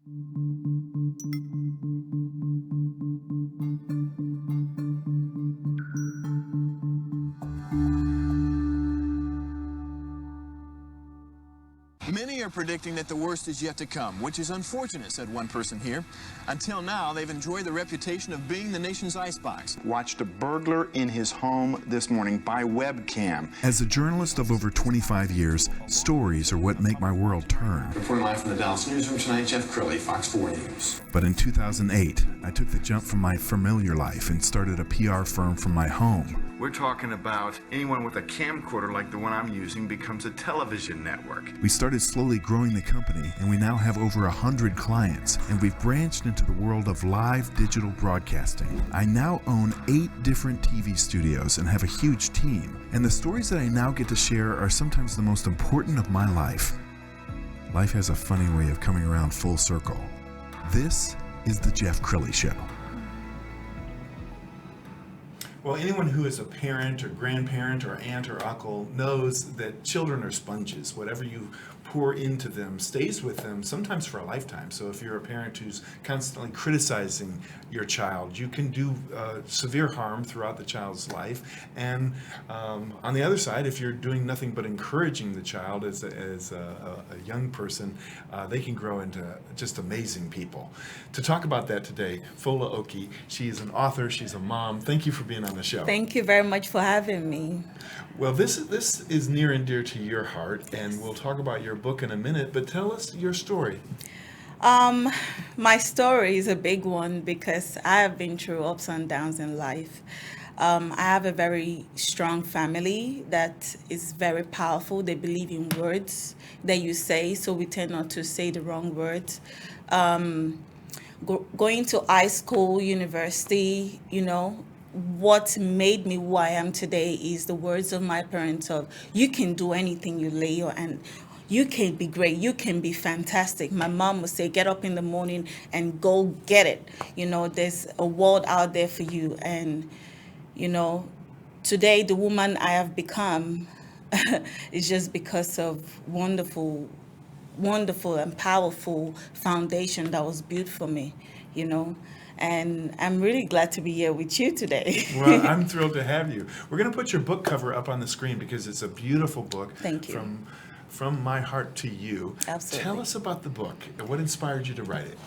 Many are predicting that the worst is yet to come, which is unfortunate, said one person here. Until now, they've enjoyed the reputation of being the nation's icebox. Watched a burglar in his home this morning by webcam. As a journalist of over 25 years, stories are what make my world turn. Reporting live from the Dallas newsroom tonight, Jeff Crilly, Fox 4 News. But in 2008, I took the jump from my familiar life and started a PR firm from my home. We're talking about anyone with a camcorder like the one I'm using becomes a television network. We started slowly growing the company, and we now have over 100 clients, and we've branched into the world of live digital broadcasting. I now own 8 different TV studios and have a huge team, and the stories that I now get to share are sometimes the most important of my life. Life has a funny way of coming around full circle. This is The Jeff Crilly Show. Well, anyone who is a parent or grandparent or aunt or uncle knows that children are sponges. Whatever you pour into them stays with them, sometimes for a lifetime. So if you're a parent who's constantly criticizing your child, you can do severe harm throughout the child's life. And on the other side, if you're doing nothing but encouraging the child as a young person, they can grow into just amazing people. To talk about that today, Fola Oki, she is an author, she's a mom. Thank you for being on the show. Thank you very much for having me. Well, this is near and dear to your heart, and we'll talk about your book in a minute, but tell us your story. My story is a big one because I have been through ups and downs in life. I have a very strong family that is very powerful. They believe in words that you say, so we tend not to say the wrong words. Going to high school, university, what made me who I am today is the words of my parents of, you can do anything you lay your hand. You can be great. You can be fantastic. My mom would say, get up in the morning and go get it. There's a world out there for you. And, today the woman I have become is just because of wonderful and powerful foundation that was built for me, And I'm really glad to be here with you today. Well, I'm thrilled to have you. We're going to put your book cover up on the screen because it's a beautiful book. Thank you. From my heart to you. Absolutely. Tell us about the book and what inspired you to write it.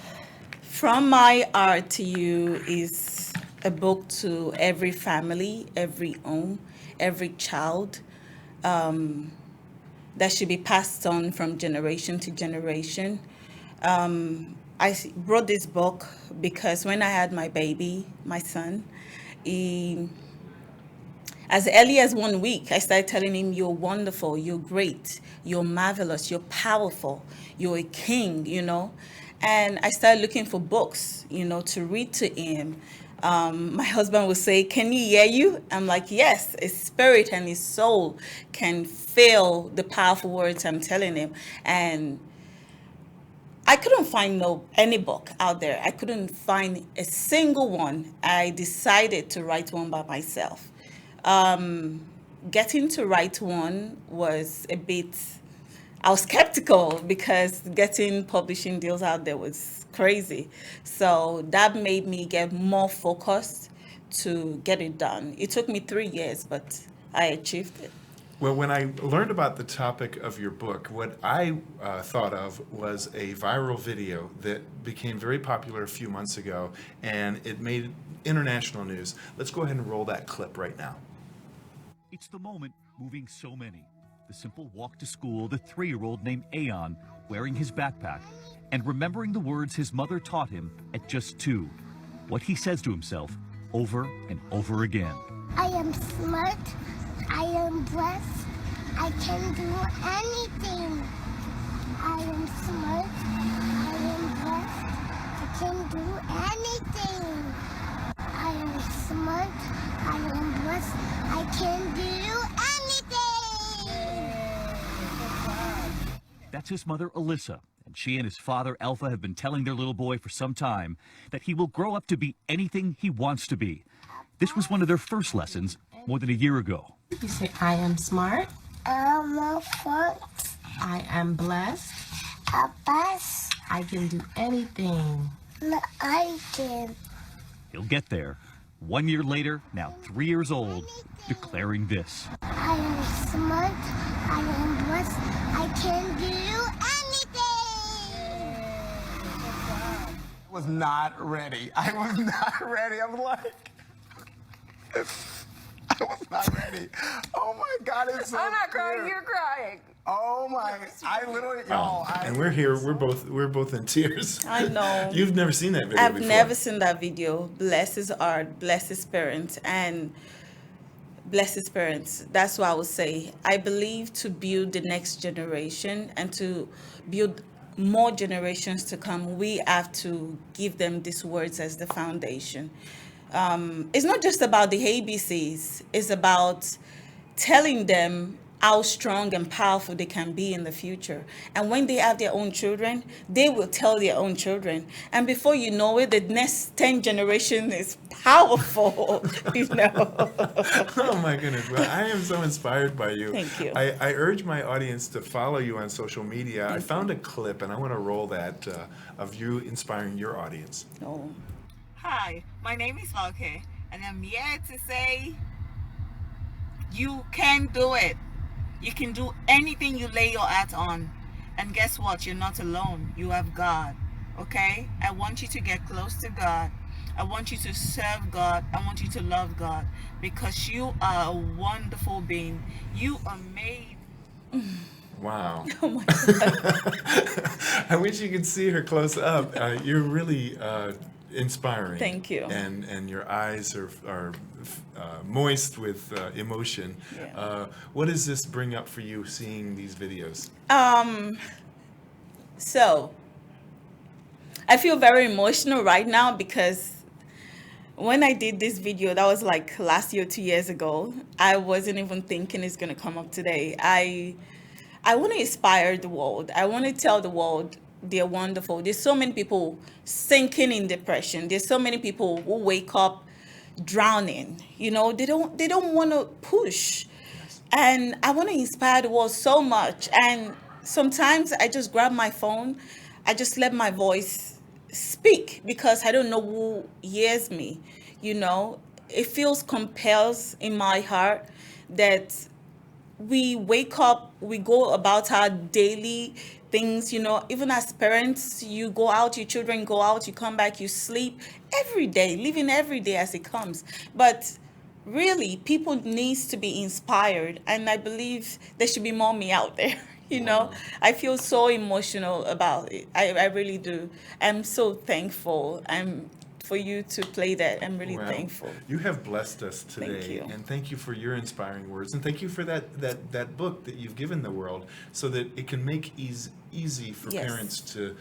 From My Heart to You is a book to every family, every home, every child that should be passed on from generation to generation. I wrote this book because when I had my baby, my son, as early as 1 week, I started telling him, you're wonderful, you're great, you're marvelous, you're powerful, you're a king, And I started looking for books, to read to him. My husband would say, can he hear you? I'm like, yes, his spirit and his soul can feel the powerful words I'm telling him. And I couldn't find any book out there. I couldn't find a single one. I decided to write one by myself. Getting to write one was I was skeptical because getting publishing deals out there was crazy. So that made me get more focused to get it done. It took me 3 years, but I achieved it. Well, when I learned about the topic of your book, what I thought of was a viral video that became very popular a few months ago, and it made international news. Let's go ahead and roll that clip right now. It's the moment moving so many. The simple walk to school, the 3-year-old named Aeon wearing his backpack and remembering the words his mother taught him at just 2. What he says to himself over and over again. I am smart. I am blessed. I can do anything. I am smart. I am blessed. I can do anything. I am smart. I am blessed. I can do anything. That's his mother, Alyssa, and she and his father, Alpha, have been telling their little boy for some time that he will grow up to be anything he wants to be. This was one of their first lessons more than a year ago. You say, I am smart. I'm smart. I am blessed. A bus. I can do anything. No, I can. He'll get there. 1 year later, now 3 years old, declaring this. I am smart. I am blessed. I can do anything. I was not ready. I was not ready. I'm like, I was not ready. Oh my God, it's so I'm not crying, clear. you're crying. Oh my, I literally, y'all. And we're here. We're both in tears. I know. You've never seen that video I've before. never seen that video. Bless his heart, bless his parents, and bless his parents. That's what I would say. I believe to build the next generation and to build more generations to come, we have to give them these words as the foundation. It's not just about the ABCs. It's about telling them how strong and powerful they can be in the future. And when they have their own children, they will tell their own children. And before you know it, the next 10 generation is powerful, you know. Oh my goodness. Well, I am so inspired by you. Thank you. I urge my audience to follow you on social media. I found a clip and I want to roll that of you inspiring your audience. Oh. Hi, my name is Valke, and I'm here to say you can do it. You can do anything you lay your heart on. And guess what? You're not alone. You have God. Okay? I want you to get close to God. I want you to serve God. I want you to love God, because you are a wonderful being. You are made. Wow. Oh my God. I wish you could see her close up. You're really inspiring. Thank you. And your eyes are moist with emotion. Yeah. What does this bring up for you seeing these videos? So I feel very emotional right now because when I did this video, that was like last year, 2 years ago, I wasn't even thinking it's going to come up today. I want to inspire the world. I want to tell the world they're wonderful. There's so many people sinking in depression. There's so many people who wake up drowning. You know, they don't want to push. And I want to inspire the world so much. And sometimes I just grab my phone. I just let my voice speak because I don't know who hears me. You know, it feels compels in my heart that we wake up, we go about our daily things, you know, even as parents, you go out, your children go out, you come back, you sleep every day, living every day as it comes. But really, people needs to be inspired, and I believe there should be more me out there. You know, I feel so emotional about it. I really do. I'm so thankful. For you to play that. I'm really thankful. You have blessed us today. Thank you. And thank you for your inspiring words. And thank you for that book that you've given the world so that it can make easy for Yes. parents to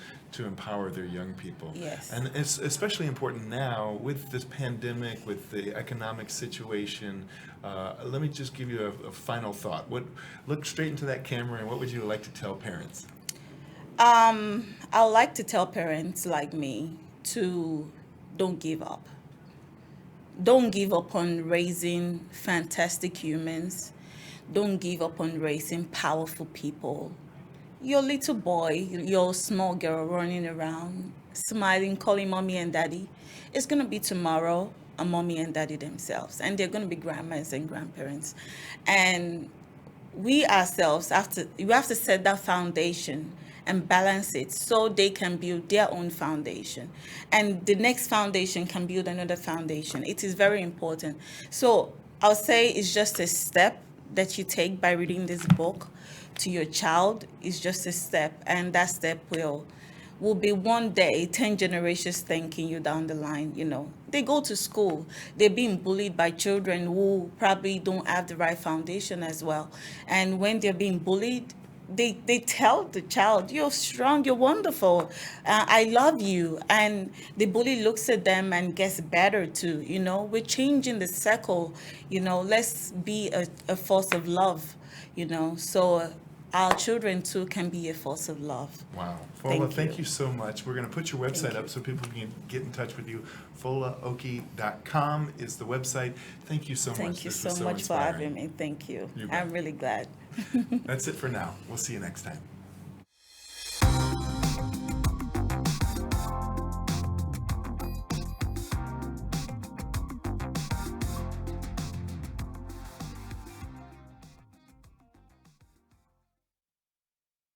empower their young people. Yes. And it's especially important now with this pandemic, with the economic situation. Let me just give you a final thought. Look straight into that camera, and what would you like to tell parents? I would like to tell parents like me to don't give up. Don't give up on raising fantastic humans. Don't give up on raising powerful people. Your little boy, your small girl running around, smiling, calling mommy and daddy, it's going to be tomorrow a mommy and daddy themselves. And they're going to be grandmas and grandparents. And we ourselves have to set that foundation and balance it so they can build their own foundation. And the next foundation can build another foundation. It is very important. So I'll say it's just a step that you take by reading this book to your child. It's just a step, and that step will be one day 10 generations thanking you down the line. You know, they go to school, they're being bullied by children who probably don't have the right foundation as well. And when they're being bullied, they tell the child, you're strong, you're wonderful, I love you. And the bully looks at them and gets better too. You know, we're changing the circle. You know, let's be a force of love, you know, so our children too can be a force of love. Wow. Fola, thank you so much. We're going to put your website up so people can get in touch with you. FolaOki.com is the website. Thank you so much. Thank you This was so much for inspiring. having me. Thank you. You bet. I'm really glad. That's it for now. We'll see you next time.